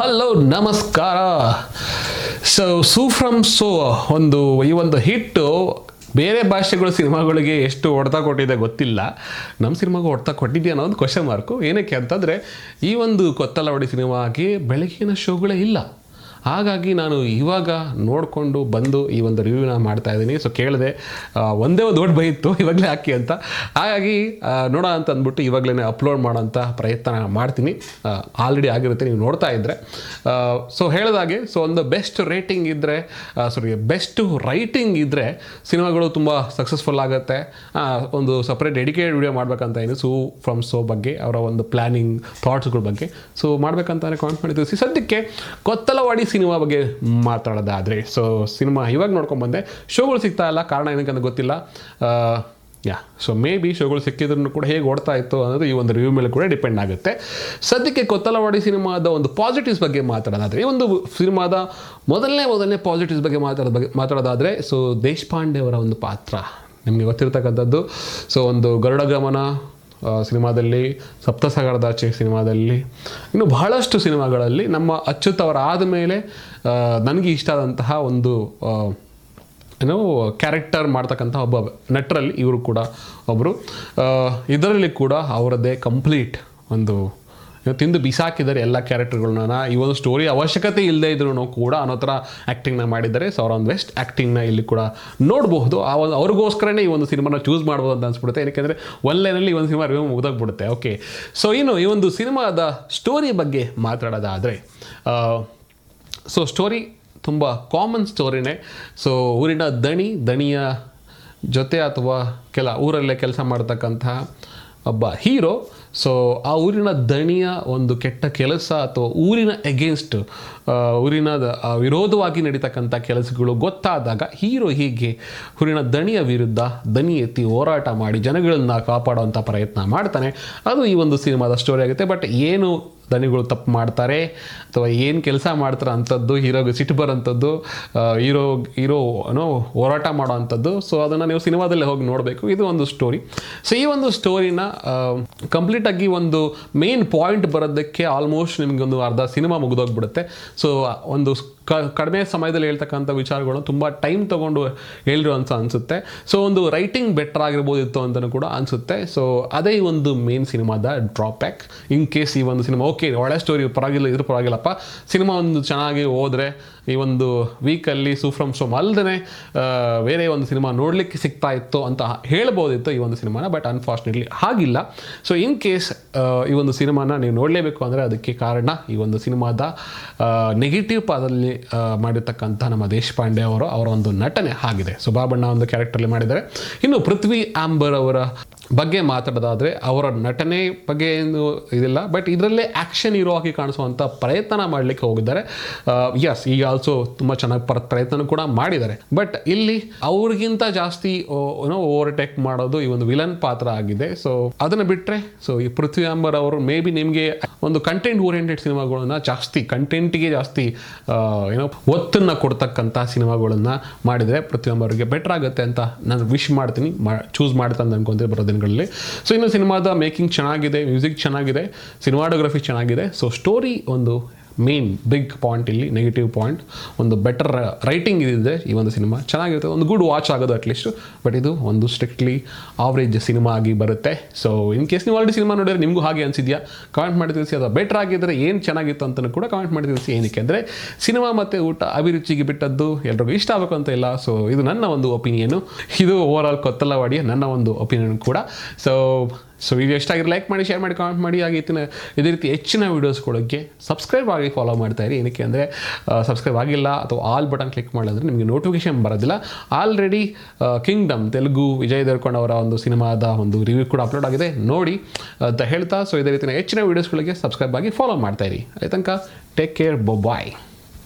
Hello ನಮಸ್ಕಾರ. ಸೂ from so ಈ ಒಂದು ಹಿಟ್ಟು ಬೇರೆ ಭಾಷೆಗಳ ಸಿನಿಮಾಗಳಿಗೆ ಎಷ್ಟು ಹೊಡೆತ ಕೊಟ್ಟಿದೆ ಗೊತ್ತಿಲ್ಲ. ನಮ್ಮ ಸಿನಿಮಾಗೂ ಹೊಡೆತ ಕೊಟ್ಟಿದೆಯಾ ಅನ್ನೋ ಒಂದು ಕ್ವಶನ್ ಮಾರ್ಕು. ಏನಕ್ಕೆ ಅಂತಂದರೆ ಈ ಒಂದು ಕೊತ್ತಲವಾಡಿ ಸಿನಿಮಾಗೆ ಬೆಳಗಿನ ಶೋಗಳೇ ಇಲ್ಲ. ಹಾಗಾಗಿ ನಾನು ಇವಾಗ ನೋಡಿಕೊಂಡು ಬಂದು ಈ ಒಂದು ರಿವ್ಯೂನ ಮಾಡ್ತಾ ಇದ್ದೀನಿ. ಸೊ ಕೇಳಿದೆ, ಒಂದೇ ಒಂದು ಓಟ್ ಬೈತ್ತು ಇವಾಗಲೇ ಹಾಕಿ ಅಂತ. ಹಾಗಾಗಿ ನೋಡೋ ಅಂತ ಅಂದ್ಬಿಟ್ಟು ಇವಾಗಲೇ ಅಪ್ಲೋಡ್ ಮಾಡೋಂಥ ಪ್ರಯತ್ನ ಮಾಡ್ತೀನಿ. ಆಲ್ರೆಡಿ ಆಗಿರುತ್ತೆ ನೀವು ನೋಡ್ತಾ ಇದ್ದರೆ. ಸೊ ಹೇಳಿದಾಗೆ ಒಂದು ಬೆಸ್ಟ್ ರೇಟಿಂಗ್ ಇದ್ದರೆ ಬೆಸ್ಟ್ ರೈಟಿಂಗ್ ಇದ್ದರೆ ಸಿನಿಮಾಗಳು ತುಂಬ ಸಕ್ಸಸ್ಫುಲ್ ಆಗುತ್ತೆ. ಒಂದು ಸಪ್ರೇಟ್ ಡೆಡಿಕೇಟೆಡ್ ವಿಡಿಯೋ ಮಾಡಬೇಕಂತ ಇದೆ ಸೂ ಫ್ರಮ್ ಸೋ ಬಗ್ಗೆ, ಅವರ ಒಂದು ಪ್ಲ್ಯಾನಿಂಗ್ ಥಾಟ್ಸ್ಗಳ ಬಗ್ಗೆ. ಸೊ ಮಾಡಬೇಕಂತಾನೆ ಕಾಮೆಂಟ್ ಮಾಡಿ ತಿಳಿಸಿ. ಸದ್ಯಕ್ಕೆ ಕೊತ್ತಲವಾಡಿ ಸಿನಿಮಾ ಬಗ್ಗೆ ಮಾತಾಡೋದಾದರೆ ಸಿನಿಮಾ ಇವಾಗ ನೋಡ್ಕೊಂಡ್ಬಂದೆ. ಶೋಗಳು ಸಿಗ್ತಾ ಇಲ್ಲ, ಕಾರಣ ಏನಕ್ಕೆ ಅಂತ ಗೊತ್ತಿಲ್ಲ. ಮೇ ಬಿ ಶೋಗಳು ಸಿಕ್ಕಿದ್ರೂ ಕೂಡ ಹೇಗೆ ಓಡ್ತಾ ಇತ್ತು ಅನ್ನೋದು ಈ ಒಂದು ರಿವ್ಯೂ ಮೇಲೆ ಕೂಡ ಡಿಪೆಂಡ್ ಆಗುತ್ತೆ. ಸದ್ಯಕ್ಕೆ ಕೊತ್ತಲವಾಡಿ ಸಿನಿಮಾದ ಒಂದು ಪಾಸಿಟಿವ್ಸ್ ಬಗ್ಗೆ ಮಾತಾಡೋದಾದರೆ, ಈ ಒಂದು ಸಿನಿಮಾದ ಮೊದಲನೇ ಪಾಸಿಟಿವ್ಸ್ ಬಗ್ಗೆ ಮಾತಾಡೋದಾದರೆ ದೇಶಪಾಂಡೆ ಅವರ ಒಂದು ಪಾತ್ರ ನಿಮಗೆ ಗೊತ್ತಿರ್ತಕ್ಕಂಥದ್ದು. ಒಂದು ಗರುಡ ಗಮನ ಸಿನಿಮಾದಲ್ಲಿ, ಸಪ್ತಸಾಗರದಾಚೆ ಸಿನಿಮಾದಲ್ಲಿ, ಇನ್ನು ಬಹಳಷ್ಟು ಸಿನಿಮಾಗಳಲ್ಲಿ ನಮ್ಮ ಅಚ್ಯುತ್ ಅವರ ಆದಮೇಲೆ ನನಗೆ ಇಷ್ಟ ಆದಂತಹ ಒಂದು ಕ್ಯಾರೆಕ್ಟರ್ ಮಾಡ್ತಕ್ಕಂಥ ಒಬ್ಬ ನಟರಲ್ಲಿ ಇವರು ಕೂಡ ಒಬ್ಬರು. ಇದರಲ್ಲಿ ಕೂಡ ಅವರದ್ದೇ ಕಂಪ್ಲೀಟ್ ಒಂದು ತಿಂದು ಬಿಸಾಕಿದ್ದಾರೆ ಎಲ್ಲ ಕ್ಯಾರೆಕ್ಟರ್ಗಳನ್ನ. ಈ ಒಂದು ಸ್ಟೋರಿ ಅವಶ್ಯಕತೆ ಇಲ್ಲದೆ ಇದ್ರೂ ಕೂಡ ಅನ್ನೋ ಥರ ಆ್ಯಕ್ಟಿಂಗ್ನ ಮಾಡಿದ್ದಾರೆ. ಅವರ ಒಂದು ಬೆಸ್ಟ್ ಆ್ಯಕ್ಟಿಂಗ್ನ ಇಲ್ಲಿ ಕೂಡ ನೋಡಬಹುದು. ಅವ್ರಿಗೋಸ್ಕರನೇ ಈ ಒಂದು ಸಿನಿಮಾನ ಚೂಸ್ ಮಾಡ್ಬೋದು ಅಂತ ಅನ್ಸ್ಬಿಡುತ್ತೆ. ಏನಕ್ಕೆ ಒನ್ಲೈನಲ್ಲಿ ಈ ಒಂದು ಸಿನಿಮಾ ರಿವ್ಯೂ ಮುಗಿದೋಗ್ಬಿಡುತ್ತೆ. ಓಕೆ, ಇನ್ನು ಈ ಒಂದು ಸಿನಿಮಾದ ಸ್ಟೋರಿ ಬಗ್ಗೆ ಮಾತಾಡೋದಾದರೆ, ಸ್ಟೋರಿ ತುಂಬ ಕಾಮನ್ ಸ್ಟೋರಿನೇ. ಊರಿನ ದಣಿಯ ಜೊತೆ ಅಥವಾ ಊರಲ್ಲೇ ಕೆಲಸ ಮಾಡ್ತಕ್ಕಂಥ ಒಬ್ಬ ಹೀರೋ ಆ ಊರಿನ ದಣಿಯ ಒಂದು ಕೆಟ್ಟ ಕೆಲಸ ಅಥವಾ ಊರಿನ ಎಗೇನ್ಸ್ಟ್, ಊರಿನ ವಿರೋಧವಾಗಿ ನಡೀತಕ್ಕಂಥ ಕೆಲಸಗಳು ಗೊತ್ತಾದಾಗ ಹೀರೋ ಹೀಗೆ ಊರಿನ ದಣಿಯ ವಿರುದ್ಧ ದನಿ ಎತ್ತಿ ಹೋರಾಟ ಮಾಡಿ ಜನಗಳನ್ನ ಕಾಪಾಡುವಂಥ ಪ್ರಯತ್ನ ಮಾಡ್ತಾನೆ. ಅದು ಈ ಒಂದು ಸಿನಿಮಾದ ಸ್ಟೋರಿ ಆಗುತ್ತೆ. ಬಟ್ ಏನು ದನಿಗಳು ತಪ್ಪು ಮಾಡ್ತಾರೆ ಅಥವಾ ಏನು ಕೆಲಸ ಮಾಡ್ತಾರೆ ಅಂಥದ್ದು ಹೀರೋಗೆ ಸಿಟ್ಟು ಬರೋಂಥದ್ದು, ಹೀರೋ ಹೋರಾಟ ಮಾಡೋ ಅಂಥದ್ದು. ಅದನ್ನು ನೀವು ಸಿನಿಮಾದಲ್ಲೇ ಹೋಗಿ ನೋಡಬೇಕು. ಇದು ಒಂದು ಸ್ಟೋರಿ. ಈ ಒಂದು ಸ್ಟೋರಿನ ಕಂಪ್ಲೀಟಾಗಿ ಒಂದು ಮೇನ್ ಪಾಯಿಂಟ್ ಬರೋದಕ್ಕೆ ಆಲ್ಮೋಸ್ಟ್ ನಿಮಗೆ ಒಂದು ಅರ್ಧ ಸಿನಿಮಾ ಮುಗಿದೋಗ್ಬಿಡುತ್ತೆ. ಒಂದು ಕಡಿಮೆ ಸಮಯದಲ್ಲಿ ಹೇಳ್ತಕ್ಕಂಥ ವಿಚಾರಗಳು ತುಂಬ ಟೈಮ್ ತೊಗೊಂಡು ಹೇಳಿರೋ ಅಂತ ಅನಿಸುತ್ತೆ. ಒಂದು ರೈಟಿಂಗ್ ಬೆಟರ್ ಆಗಿರ್ಬೋದಿತ್ತು ಅಂತಲೂ ಕೂಡ ಅನಿಸುತ್ತೆ. ಅದೇ ಈ ಒಂದು ಮೇನ್ ಸಿನಿಮಾದ ಡ್ರಾಬ್ಯಾಕ್. ಇನ್ ಕೇಸ್ ಈ ಒಂದು ಸಿನಿಮಾ ಒಳ್ಳೆ ಸ್ಟೋರಿ ಪರವಾಗಿಲ್ಲಪ್ಪ, ಸಿನಿಮಾ ಒಂದು ಚೆನ್ನಾಗಿ ಹೋದರೆ ಈ ಒಂದು ವೀಕಲ್ಲಿ ಸೂ ಫ್ರಮ್ ಸೋ ಅಲ್ಲದೆ ಬೇರೆ ಒಂದು ಸಿನಿಮಾ ನೋಡಲಿಕ್ಕೆ ಸಿಗ್ತಾ ಇತ್ತು ಅಂತ ಹೇಳ್ಬೋದಿತ್ತು ಈ ಒಂದು ಸಿನಿಮಾನ. ಬಟ್ ಅನ್ಫಾರ್ಚುನೇಟ್ಲಿ ಹಾಗಿಲ್ಲ. ಇನ್ ಕೇಸ್ ಈ ಒಂದು ಸಿನಿಮಾನ ನೀವು ನೋಡಲೇಬೇಕು ಅಂದರೆ ಅದಕ್ಕೆ ಕಾರಣ ಈ ಒಂದು ಸಿನಿಮಾದ ನೆಗೆಟಿವ್ ಪಾದಲ್ಲಿ ಮಾಡಿರ್ತಕ್ಕಂಥ ನಮ್ಮ ದೇಶಪಾಂಡೆ ಅವರ ಒಂದು ನಟನೆ ಆಗಿದೆ. ಬಾಬಣ್ಣ ಒಂದು ಕ್ಯಾರೆಕ್ಟರ್ಲಿ ಮಾಡಿದ್ದಾರೆ. ಇನ್ನು ಪೃಥ್ವಿ ಆಂಬರ್ ಅವರ ಬಗ್ಗೆ ಮಾತಾಡೋದಾದರೆ, ಅವರ ನಟನೆ ಬಗ್ಗೆ ಏನು ಇದಿಲ್ಲ, ಬಟ್ ಇದರಲ್ಲೇ ಆ್ಯಕ್ಷನ್ ಹೀರೋ ಆಗಿ ಕಾಣಿಸುವಂಥ ಪ್ರಯತ್ನ ಮಾಡಲಿಕ್ಕೆ ಹೋಗಿದ್ದಾರೆ. ಈಗ ಆಲ್ಸೋ ತುಂಬ ಚೆನ್ನಾಗಿ ಪ್ರಯತ್ನ ಕೂಡ ಮಾಡಿದ್ದಾರೆ. ಬಟ್ ಇಲ್ಲಿ ಅವ್ರಿಗಿಂತ ಜಾಸ್ತಿ ಓವರ್ಟೇಕ್ ಮಾಡೋದು ಈ ಒಂದು ವಿಲನ್ ಪಾತ್ರ ಆಗಿದೆ. ಅದನ್ನು ಬಿಟ್ಟರೆ ಈ ಪೃಥ್ವಿ ಆಂಬರ್ ಅವರು ಮೇ ಬಿ ನಿಮಗೆ ಒಂದು ಕಂಟೆಂಟ್ ಓರಿಯೆಂಟೆಡ್ ಸಿನಿಮಾಗಳನ್ನ ಜಾಸ್ತಿ ಕಂಟೆಂಟಿಗೆ ಜಾಸ್ತಿ ಒತ್ತನ್ನು ಕೊಡ್ತಕ್ಕಂಥ ಸಿನಿಮಾಗಳನ್ನು ಮಾಡಿದರೆ ಪೃಥ್ವಿ ಆಂಬರ್ ಅವರಿಗೆ ಬೆಟರ್ ಆಗುತ್ತೆ ಅಂತ ನಾನು ವಿಶ್ ಮಾಡ್ತೀನಿ. ಚೂಸ್ ಮಾಡ್ತಾನೆ ಅನ್ಕೊಂತೀನಿ ಬರೋ ದಿನಗಳಲ್ಲಿ. ಇನ್ನು ಸಿನಿಮಾದ ಮೇಕಿಂಗ್ ಚೆನ್ನಾಗಿದೆ, ಮ್ಯೂಸಿಕ್ ಚೆನ್ನಾಗಿದೆ, ಸಿನಿಮಾಟೋಗ್ರಫಿ ಚೆನ್ನಾಗಿದೆ. ಸ್ಟೋರಿ ಒಂದು ಮೇನ್ ಬಿಗ್ ಪಾಯಿಂಟ್, ಇಲ್ಲಿ ನೆಗೆಟಿವ್ ಪಾಯಿಂಟ್. ಒಂದು ಬೆಟರ್ ರೈಟಿಂಗ್ ಇದಿದೆ ಈ ಒಂದು ಸಿನಿಮಾ ಚೆನ್ನಾಗಿರುತ್ತೆ, ಒಂದು ಗುಡ್ ವಾಚ್ ಆಗೋದು ಅಟ್ಲೀಸ್ಟ್. ಬಟ್ ಇದು ಒಂದು ಸ್ಟ್ರಿಕ್ಟ್ಲಿ ಆವ್ರೇಜ್ ಸಿನಿಮಾ ಆಗಿ ಬರುತ್ತೆ. ಇನ್ ಕೇಸ್ ನೀವು ಆಲ್ರೆಡಿ ಸಿನಿಮಾ ನೋಡಿದ್ರೆ ನಿಮಗೂ ಹಾಗೆ ಅನಿಸಿದ್ಯಾ ಕಾಮೆಂಟ್ ಮಾಡಿ ತಿಳಿಸಿ. ಅದು ಬೆಟರ್ ಆಗಿದ್ದರೆ ಏನು ಚೆನ್ನಾಗಿತ್ತು ಅಂತಲೂ ಕೂಡ ಕಾಮೆಂಟ್ ಮಾಡಿ ತಿಳಿಸಿ. ಏನಕ್ಕೆ ಅಂದರೆ ಸಿನಿಮಾ ಮತ್ತು ಊಟ ಅಭಿರುಚಿಗೆ ಬಿಟ್ಟದ್ದು ಎಲ್ರಿಗೂ ಇಷ್ಟ ಆಗಬೇಕು ಅಂತ ಇಲ್ಲ. ಇದು ನನ್ನ ಒಂದು ಒಪಿನಿಯನು. ಇದು ಓವರ್ ಆಲ್ ಕೊತ್ತಲವಾಡಿಯ ನನ್ನ ಒಂದು ಒಪಿನಿಯನ್ ಕೂಡ. ವಿಡಿಯೋ ಇಷ್ಟ ಆಗಿರೋ ಲೈಕ್ ಮಾಡಿ, ಶೇರ್ ಮಾಡಿ, ಕಾಮೆಂಟ್ ಮಾಡಿ. ಹಾಗೆ ಇದೇ ರೀತಿ ಹೆಚ್ಚಿನ ವೀಡಿಯೋಸ್ಗಳಿಗೆ ಸಬ್ಸ್ಕ್ರೈಬ್ ಆಗಿ ಫಾಲೋ ಮಾಡ್ತಾ ಇರಿ. ಏನಕ್ಕೆ ಅಂದರೆ ಸಬ್ಸ್ಕ್ರೈಬ್ ಆಗಿಲ್ಲ ಅಥವಾ ಆಲ್ ಬಟನ್ ಕ್ಲಿಕ್ ಮಾಡಿದ್ರೆ ನಿಮಗೆ ನೋಟಿಫಿಕೇಶನ್ ಬರೋದಿಲ್ಲ. ಆಲ್ರೆಡಿ ಕಿಂಗ್ಡಮ್ ತೆಲುಗು ವಿಜಯ್ ದೇವರಕೊಂಡ ಅವರ ಒಂದು ಸಿನಿಮಾದ ಒಂದು ರಿವ್ಯೂ ಕೂಡ ಅಪ್ಲೋಡ್ ಆಗಿದೆ, ನೋಡಿ ಅಂತ ಹೇಳ್ತಾ ಇದೇ ರೀತಿಯ ಹೆಚ್ಚಿನ ವೀಡಿಯೋಸ್ಗಳಿಗೆ ಸಬ್ಸ್ಕ್ರೈಬ್ ಆಗಿ ಫಾಲೋ ಮಾಡ್ತಾ ಇರಿ. ಅಲ್ಲಿ ತನಕ ಟೇಕ್ ಕೇರ್, ಬಾಯ್.